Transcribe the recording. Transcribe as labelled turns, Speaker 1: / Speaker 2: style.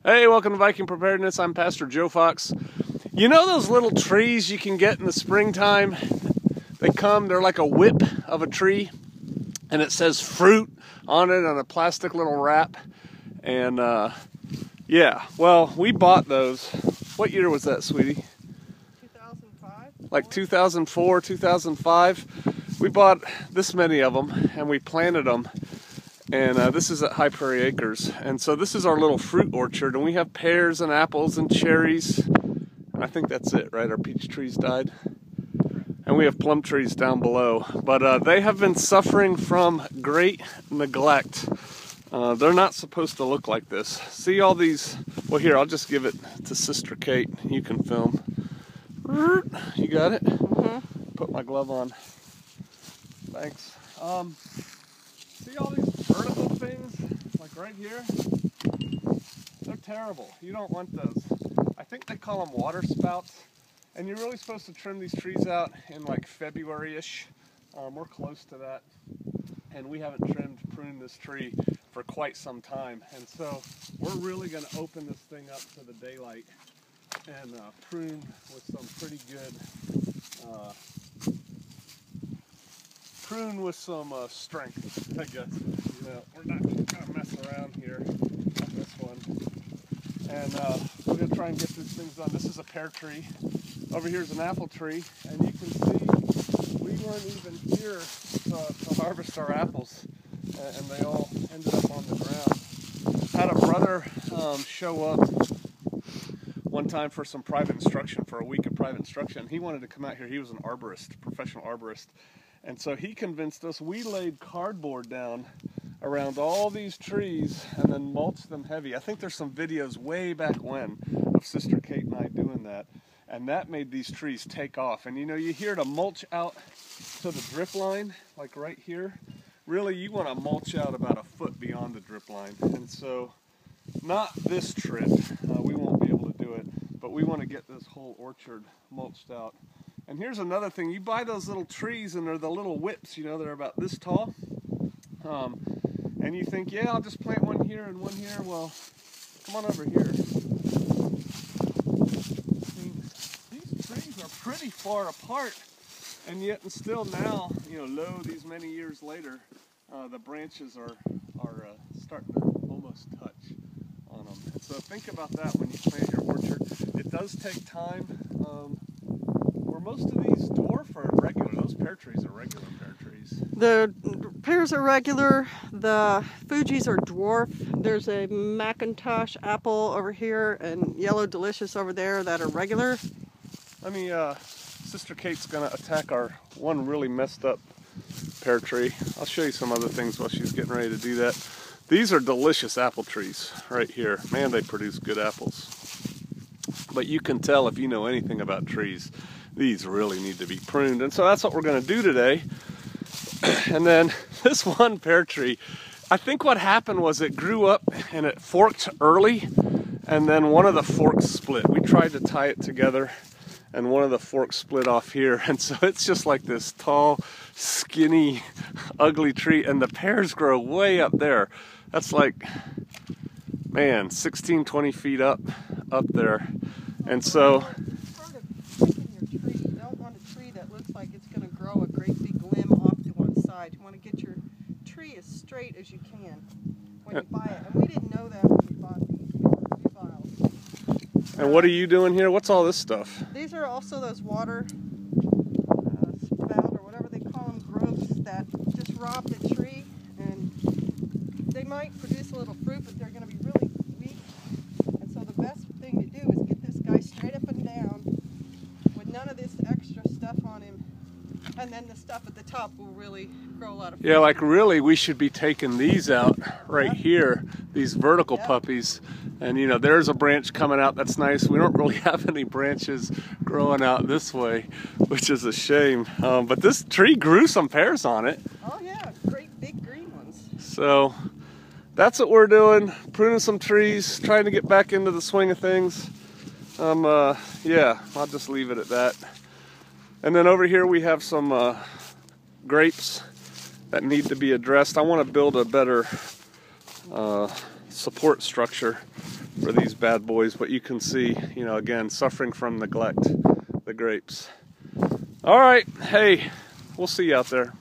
Speaker 1: Hey, welcome to Viking Preparedness. I'm Pastor Joe Fox. You know those little trees you can get in the springtime? They're like a whip of a tree, and it says fruit on it on a plastic little wrap. And yeah, well, we bought those. What year was that, sweetie?
Speaker 2: 2005?
Speaker 1: Like 2004, 2005. We bought this many of them, and we planted them. And this is at High Prairie Acres. And so this is our little fruit orchard. And we have pears and apples and cherries. And I think that's it, right? Our peach trees died. And we have plum trees down below. But they have been suffering from great neglect. They're not supposed to look like this. See all these? Well, here, I'll just give it to Sister Kate. You can film. You got it?
Speaker 2: Mm-hmm.
Speaker 1: Put my glove on. Thanks. See all these vertical things, like right here? They're terrible. You don't want those. I think they call them water spouts. And you're really supposed to trim these trees out in like February-ish. We're close to that. And we haven't pruned this tree for quite some time. And so we're really going to open this thing up to the daylight and prune with some pretty good strength, I guess. You know, we're not going to mess around here on this one. And we're going to try and get these things done. This is a pear tree. Over here is an apple tree. And you can see we weren't even here to harvest our apples. And they all ended up on the ground. Had a brother show up one time for some private instruction, for a week of private instruction. He wanted to come out here. He was an arborist, professional arborist. And so he convinced us. We laid cardboard down around all these trees and then mulched them heavy. I think there's some videos way back when of Sister Kate and I doing that. And that made these trees take off. And you know, you hear to mulch out to the drip line, like right here. Really, you want to mulch out about a foot beyond the drip line. And so, not this trip. We won't be able to do it. But we want to get this whole orchard mulched out. And here's another thing. You buy those little trees and they're the little whips, you know, they're about this tall. And you think, yeah, I'll just plant one here and one here. Well, come on over here. I mean, these trees are pretty far apart. And yet, and still now, you know, lo, these many years later, the branches are starting to almost touch on them. And so think about that when you plant your orchard. It does take time. Most of these dwarf are regular. Those pear trees are regular pear trees.
Speaker 2: The pears are regular. The Fuji's are dwarf. There's a Macintosh apple over here and Yellow Delicious over there that are regular.
Speaker 1: Sister Kate's gonna attack our one really messed up pear tree. I'll show you some other things while she's getting ready to do that. These are delicious apple trees right here. Man, they produce good apples. But you can tell if you know anything about trees, these really need to be pruned. And so that's what we're going to do today. And then this one pear tree, I think what happened was it grew up and it forked early, and then one of the forks split. We tried to tie it together and one of the forks split off here. And so it's just like this tall, skinny, ugly tree, and the pears grow way up there. That's like, man, 16, 20 feet up there. And so
Speaker 2: you don't want a tree that looks like it's going to grow a great big limb off to one side. You want to get your tree as straight as you can when you buy it. And we didn't know that when we bought these.
Speaker 1: And what are you doing here? What's all this stuff?
Speaker 2: These are also those water spout or whatever they call them, growths that just rob the tree. And they might produce a little fruit, but they're going to be really weak. And so the best thing to do is get this guy straight up and down with none of this extra stuff on him, and then the stuff at the top will really grow a lot of fruit.
Speaker 1: Yeah, like really we should be taking these out right here, these vertical puppies. And you know, there's a branch coming out that's nice. We don't really have any branches growing out this way, which is a shame. But this tree grew some pears on it.
Speaker 2: Oh yeah, great big green ones.
Speaker 1: So that's what we're doing, pruning some trees, trying to get back into the swing of things. Yeah, I'll just leave it at that. And then over here we have some grapes that need to be addressed. I want to build a better support structure for these bad boys, but you can see, you know, again, suffering from neglect, the grapes. All right, hey, we'll see you out there.